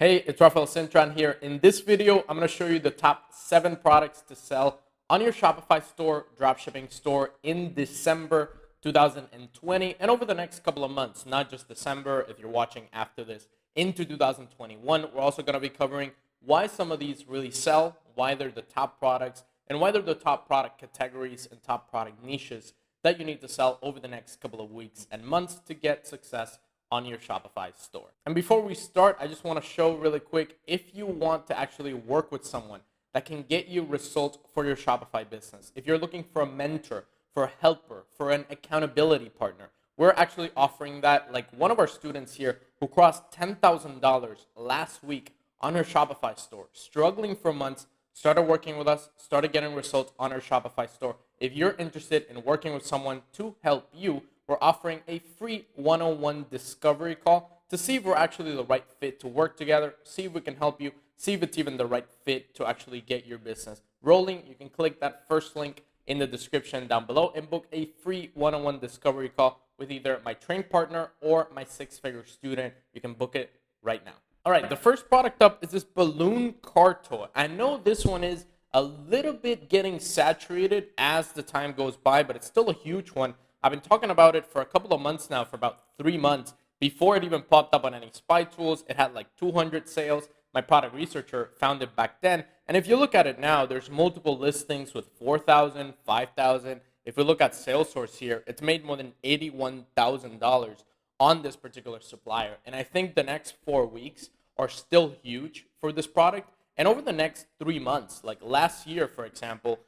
Hey, it's Rafael Cintron here. In this video, I'm going to show you the top 7 products to sell on your Shopify store, dropshipping store in December 2020 and over the next couple of months, not just December if you're watching after this, into 2021. We're also going to be covering why some of these really sell, why they're the top products, and why they're the top product categories and top product niches that you need to sell over the next couple of weeks and months to get success on your Shopify store. And before we start, I just want to show really quick, if you want to actually work with someone that can get you results for your Shopify business, if you're looking for a mentor, for a helper, for an accountability partner, we're actually offering that. Like one of our students here who crossed $10,000 last week on her Shopify store, struggling for months, started working with us, started getting results on her Shopify store. If you're interested in working with someone to help you, we're offering a free one-on-one discovery call to see if we're actually the right fit to work together, see if we can help you, see if it's even the right fit to actually get your business rolling. You can click that first link in the description down below and book a free one-on-one discovery call with either my trained partner or my 6-figure student. You can book it right now. All right, the first product up is this balloon Carto. I know this one is a little bit getting saturated as the time goes by, but it's still a huge one. I've been talking about it for a couple of months now, for about 3 months. Before it even popped up on any spy tools, it had like 200 sales. My product researcher found it back then. And if you look at it now, there's multiple listings with 4,000, 5,000. If we look at Salesforce here, it's made more than $81,000 on this particular supplier. And I think the next 4 weeks are still huge for this product. And over the next 3 months, like last year, for example,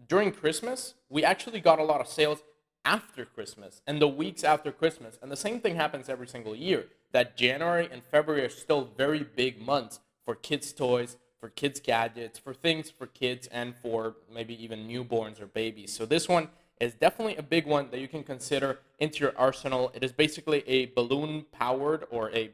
during Christmas, we actually got a lot of sales after Christmas and the weeks after Christmas. And the same thing happens every single year, that January and February are still very big months for kids' toys, for kids' gadgets, for things for kids, and for maybe even newborns or babies. So this one is definitely a big one that you can consider into your arsenal. It is basically a balloon powered or a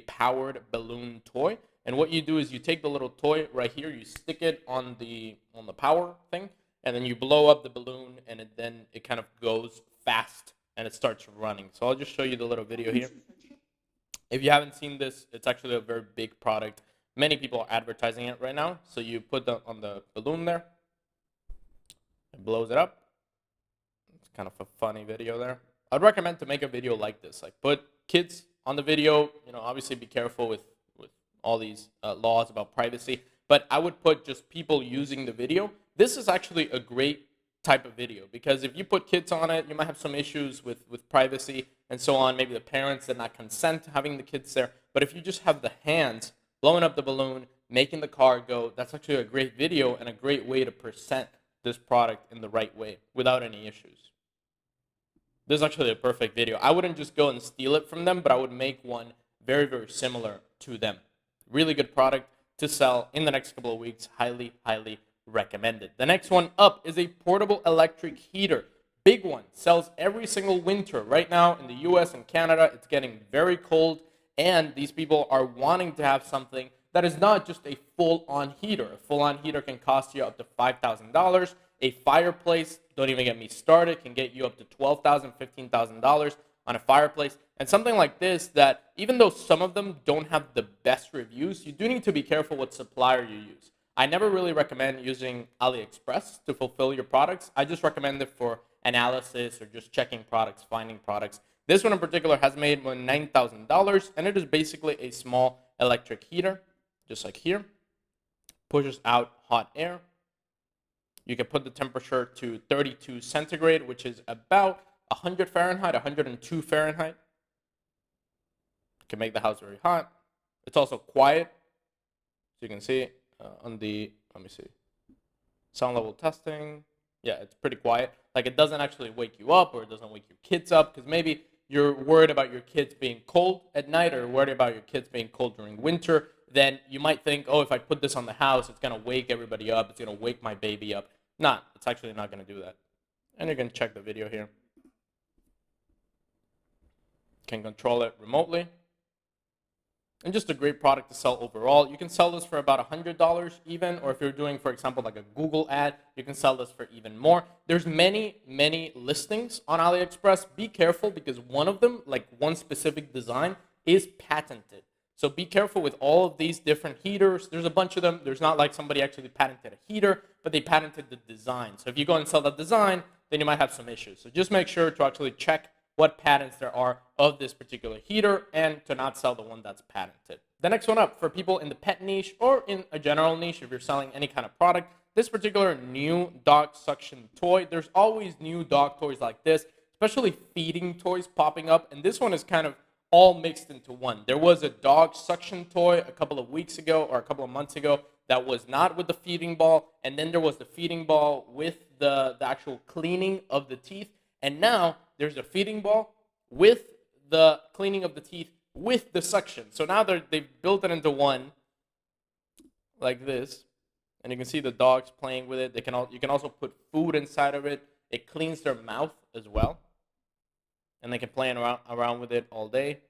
powered balloon toy. And what you do is you take the little toy right here, you stick it on the power thing, and then you blow up the balloon, and then it kind of goes fast, and it starts running. So I'll just show you the little video here. If you haven't seen this, it's actually a very big product. Many people are advertising it right now. So you put on the balloon there. It blows it up. It's kind of a funny video there. I'd recommend to make a video like this. Like put kids on the video. Obviously be careful with all these laws about privacy. But I would put just people using the video. This is actually a great type of video because if you put kids on it, you might have some issues with privacy and so on. Maybe the parents did not consent to having the kids there. But if you just have the hands blowing up the balloon, making the car go, that's actually a great video and a great way to present this product in the right way without any issues. This is actually a perfect video. I wouldn't just go and steal it from them, but I would make one very, very similar to them. Really good product to sell in the next couple of weeks. Highly, highly recommended. The next one up is a portable electric heater. Big one. Sells every single winter. Right now in the US and Canada, it's getting very cold, and these people are wanting to have something that is not just a full-on heater. A full-on heater can cost you up to $5,000. A fireplace, don't even get me started, can get you up to $12,000, $15,000 on a fireplace. And something like this, that even though some of them don't have the best reviews, you do need to be careful what supplier you use. I never really recommend using AliExpress to fulfill your products. I just recommend it for analysis or just checking products, finding products. This one in particular has made more than $9,000, and it is basically a small electric heater, just like here. Pushes out hot air. You can put the temperature to 32 centigrade, which is about 100 Fahrenheit, 102 Fahrenheit. You can make the house very hot. It's also quiet, so you can see on the, let me see, sound level testing. Yeah, it's pretty quiet. Like it doesn't actually wake you up, or it doesn't wake your kids up, because maybe you're worried about your kids being cold at night, or worried about your kids being cold during winter. Then you might think, oh, if I put this on the house, it's going to wake everybody up. It's going to wake my baby up. Nah, it's actually not going to do that. And you can check the video here. Can control it remotely. And just a great product to sell overall. You can sell this for about $100 even, or if you're doing, for example, like a Google ad, you can sell this for even more. There's many, many listings on AliExpress. Be careful because one of them, like one specific design, is patented. So be careful with all of these different heaters. There's a bunch of them. There's not like somebody actually patented a heater, but they patented the design. So if you go and sell that design, then you might have some issues. So just make sure to actually check what patents there are of this particular heater and to not sell the one that's patented. The next one up, for people in the pet niche or in a general niche, if you're selling any kind of product, this particular new dog suction toy, there's always new dog toys like this, especially feeding toys popping up. And this one is kind of all mixed into one. There was a dog suction toy a couple of weeks ago or a couple of months ago that was not with the feeding ball. And then there was the feeding ball with the actual cleaning of the teeth. And now there's a feeding ball with the cleaning of the teeth with the suction. So now they've built it into one like this. And you can see the dogs playing with it. You can also put food inside of it. It cleans their mouth as well. And they can play around with it all day.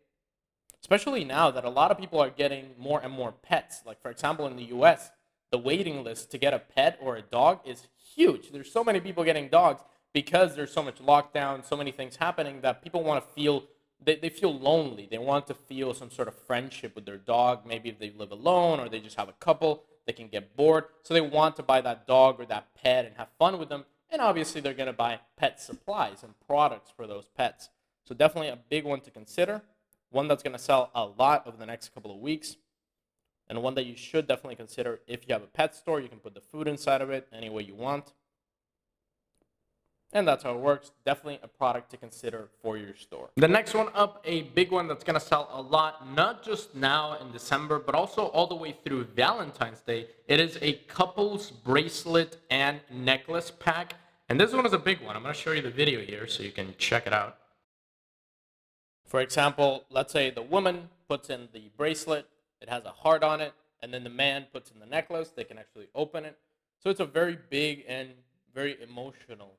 Especially now that a lot of people are getting more and more pets. Like, for example, in the US, the waiting list to get a pet or a dog is huge. There's so many people getting dogs because there's so much lockdown, so many things happening that people want to feel, they feel lonely. They want to feel some sort of friendship with their dog. Maybe if they live alone or they just have a couple, they can get bored. So they want to buy that dog or that pet and have fun with them. And obviously they're going to buy pet supplies and products for those pets. So definitely a big one to consider. One that's going to sell a lot over the next couple of weeks. And one that you should definitely consider if you have a pet store. You can put the food inside of it any way you want. And that's how it works. Definitely a product to consider for your store. The next one up, a big one that's going to sell a lot, not just now in December, but also all the way through Valentine's Day. It is a couples bracelet and necklace pack. And this one is a big one. I'm going to show you the video here so you can check it out. For example, let's say the woman puts in the bracelet. It has a heart on it. And then the man puts in the necklace. They can actually open it. So it's a very big and very emotional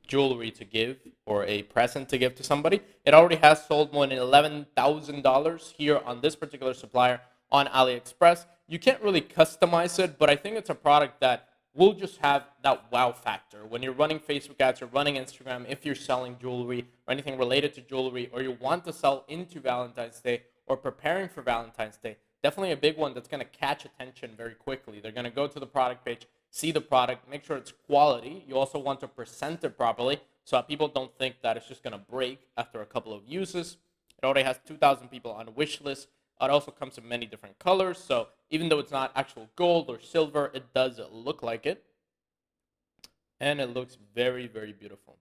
jewelry to give or a present to give to somebody. It already has sold more than $11,000 here on this particular supplier on AliExpress. You can't really customize it, but I think it's a product that will just have that wow factor. When you're running Facebook ads or running Instagram, if you're selling jewelry or anything related to jewelry, or you want to sell into Valentine's Day or preparing for Valentine's Day, definitely a big one that's going to catch attention very quickly. They're going to go to the product page, see the product, make sure it's quality. You also want to present it properly so that people don't think that it's just going to break after a couple of uses. It already has 2,000 people on a wish list. It also comes in many different colors. So even though it's not actual gold or silver, it does look like it. And it looks very, very beautiful.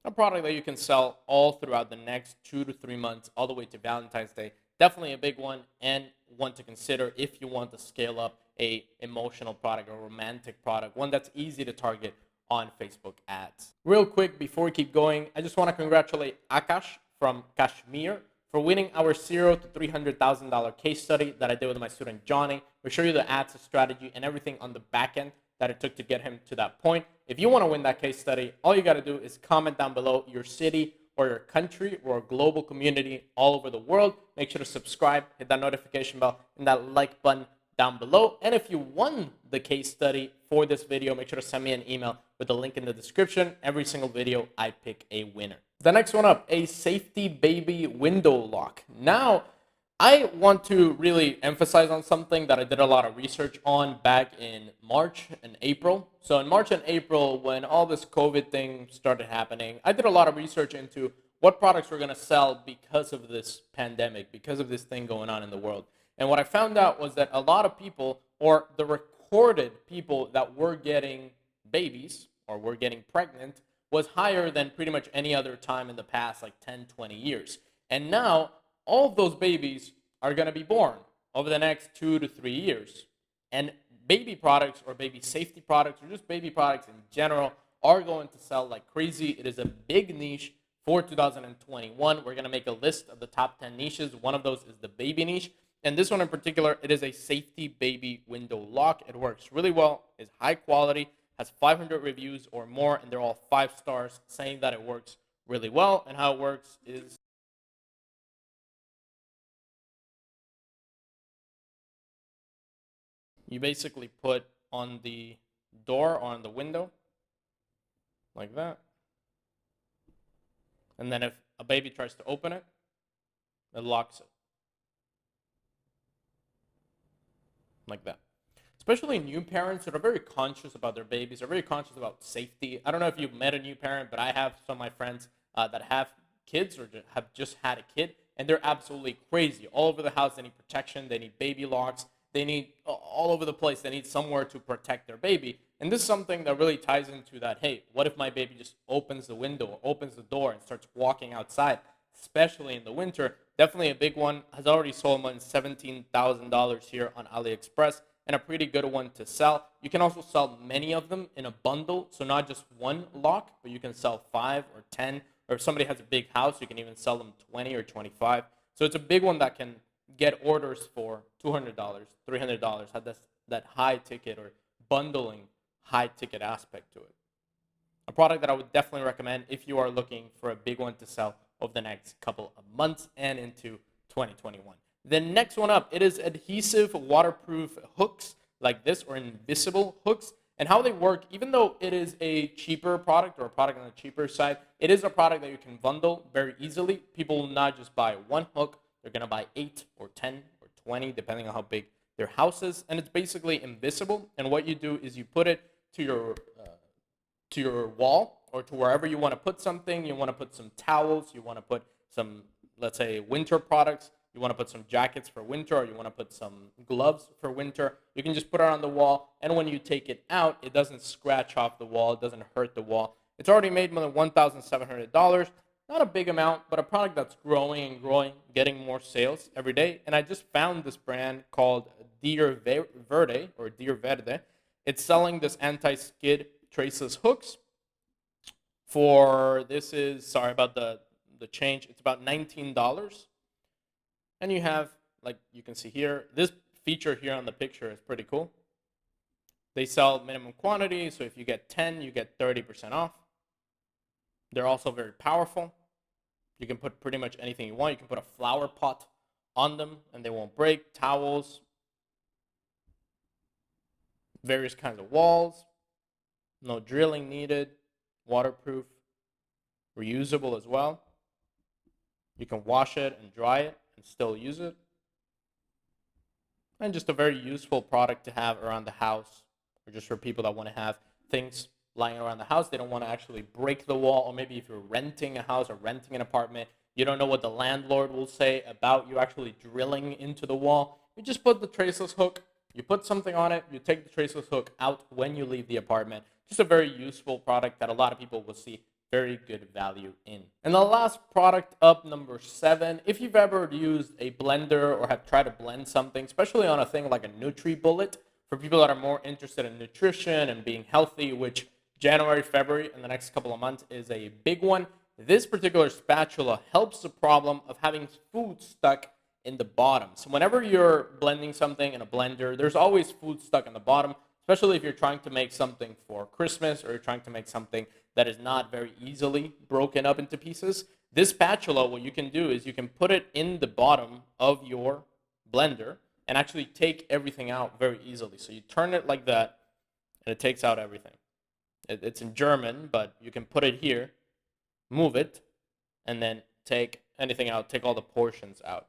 A product that you can sell all throughout the next 2 to 3 months, all the way to Valentine's Day. Definitely a big one and one to consider if you want to scale up a emotional product or romantic product, one that's easy to target on Facebook ads. Real quick, before we keep going, I just want to congratulate Akash from Kashmir for winning our $0 to $300,000 case study that I did with my student Johnny. We show you the ads strategy and everything on the back end that it took to get him to that point. If you want to win that case study, all you got to do is comment down below your city or your country or a global community all over the world. Make sure to subscribe, hit that notification bell, and that like button down below. And if you won the case study for this video, make sure to send me an email with the link in the description. Every single video, I pick a winner. The next one up, a safety baby window lock. Now, I want to really emphasize on something that I did a lot of research on back in March and April. So in March and April, when all this COVID thing started happening, I did a lot of research into what products were going to sell because of this pandemic, because of this thing going on in the world. And what I found out was that a lot of people, or the recorded people that were getting babies or were getting pregnant, was higher than pretty much any other time in the past, like 10, 20 years. And now, all of those babies are going to be born over the next 2 to 3 years. And baby products or baby safety products or just baby products in general are going to sell like crazy. It is a big niche for 2021. We're going to make a list of the top 10 niches. One of those is the baby niche. And this one in particular, it is a safety baby window lock. It works really well, is high quality, has 500 reviews or more, and they're all 5 stars saying that it works really well. And how it works is you basically put on the door or on the window like that. And then if a baby tries to open it, it locks it. like that. Especially new parents that are very conscious about their babies, are very conscious about safety. I don't know if you've met a new parent, but I have some of my friends that have kids or have just had a kid, and they're absolutely crazy. All over the house, they need protection, they need baby locks, they need all over the place, they need somewhere to protect their baby. And this is something that really ties into that, hey, what if my baby just opens the window or opens the door and starts walking outside, especially in the winter? Definitely a big one. Has already sold more than $17,000 here on AliExpress, and a pretty good one to sell. You can also sell many of them in a bundle, so not just one lock, but you can sell 5 or 10, or if somebody has a big house, you can even sell them 20 or 25. So it's a big one that can get orders for $200, $300, had that high ticket or bundling high ticket aspect to it. A product that I would definitely recommend if you are looking for a big one to sell over the next couple of months and into 2021. The next one up, it is adhesive waterproof hooks like this, or invisible hooks. And how they work, even though it is a cheaper product or a product on the cheaper side, it is a product that you can bundle very easily. People will not just buy one hook, they're going to buy 8 or 10 or 20, depending on how big their house is. And it's basically invisible. And what you do is you put it to your wall or to wherever you want to put something. You want to put some towels, you want to put some, let's say, winter products. You want to put some jackets for winter, or you want to put some gloves for winter. You can just put it on the wall, and when you take it out, it doesn't scratch off the wall. It doesn't hurt the wall. It's already made more than $1,700. Not a big amount, but a product that's growing and growing, getting more sales every day. And I just found this brand called Dir Verde, or Dir Verde. It's selling this anti-skid traceless hooks for, this is, sorry about the change, it's about $19. And you have, like you can see here, this feature here on the picture is pretty cool. They sell minimum quantity, so if you get 10, you get 30% off. They're also very powerful. You can put pretty much anything you want. You can put a flower pot on them and they won't break. Towels, various kinds of walls, no drilling needed, waterproof, reusable as well. You can wash it and dry it and still use it. And just a very useful product to have around the house, or just for people that want to have things lying around the house. They don't want to actually break the wall, or maybe if you're renting a house or renting an apartment, you don't know what the landlord will say about you actually drilling into the wall. You just put the traceless hook, you put something on it, you take the traceless hook out when you leave the apartment. Just a very useful product that a lot of people will see very good value in. And the last product up, number 7, if you've ever used a blender or have tried to blend something, especially on a thing like a NutriBullet, for people that are more interested in nutrition and being healthy, which January, February, and the next couple of months is a big one. This particular spatula helps the problem of having food stuck in the bottom. So whenever you're blending something in a blender, there's always food stuck in the bottom, especially if you're trying to make something for Christmas or you're trying to make something that is not very easily broken up into pieces. This spatula, what you can do is you can put it in the bottom of your blender and actually take everything out very easily. So you turn it like that and it takes out everything. It's in German, but you can put it here, move it, and then take anything out, take all the portions out.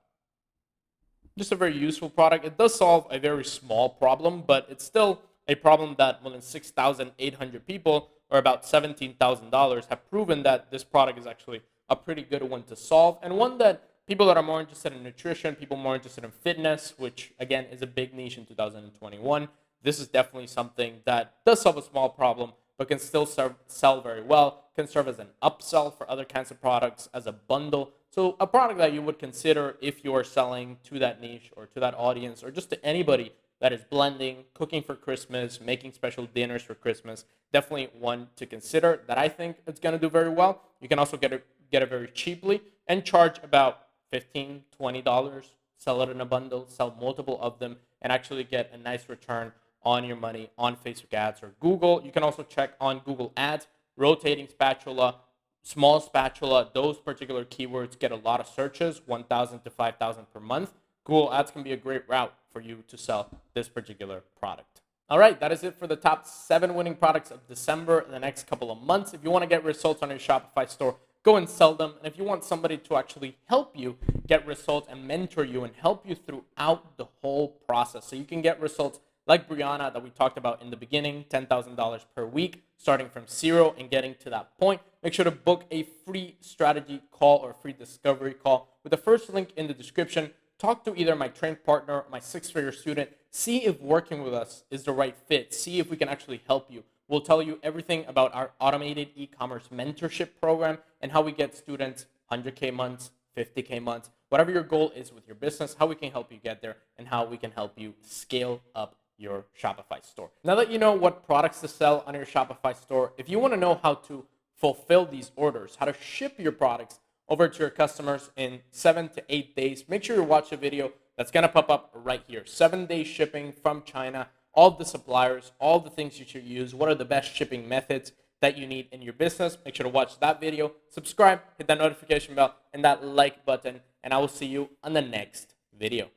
Just a very useful product. It does solve a very small problem, but it's still a problem that more than 6,800 people, or about $17,000, have proven that this product is actually a pretty good one to solve, and one that people that are more interested in nutrition, people more interested in fitness, which again is a big niche in 2021, this is definitely something that does solve a small problem, but can still sell very well, can serve as an upsell for other kinds of products, as a bundle. So a product that you would consider if you are selling to that niche or to that audience, or just to anybody that is blending, cooking for Christmas, making special dinners for Christmas. Definitely one to consider that I think it's going to do very well. You can also get it very cheaply and charge about $15, $20, sell it in a bundle, sell multiple of them, and actually get a nice return on your money on Facebook ads or Google. You can also check on Google ads, rotating spatula, small spatula. Those particular keywords get a lot of searches, 1,000 to 5,000 per month. Google ads can be a great route for you to sell this particular product. All right, that is it for the top 7 winning products of December in the next couple of months. If you want to get results on your Shopify store, go and sell them. And if you want somebody to actually help you get results and mentor you and help you throughout the whole process, process so you can get results like Brianna that we talked about in the beginning, $10,000 per week, starting from zero and getting to that point. Make sure to book a free strategy call or free discovery call with the first link in the description. Talk to either my trained partner or my six-figure student. See if working with us is the right fit. See if we can actually help you. We'll tell you everything about our automated e-commerce mentorship program and how we get students 100K months, 50K months, whatever your goal is with your business, how we can help you get there, and how we can help you scale up your Shopify store. Now that you know what products to sell on your Shopify store, if you want to know how to fulfill these orders, how to ship your products over to your customers in 7 to 8 days, make sure you watch a video that's going to pop up right here. 7-day shipping from China, all the suppliers, all the things you should use, what are the best shipping methods that you need in your business. Make sure to watch that video, subscribe, hit that notification bell and that like button, and I will see you on the next video.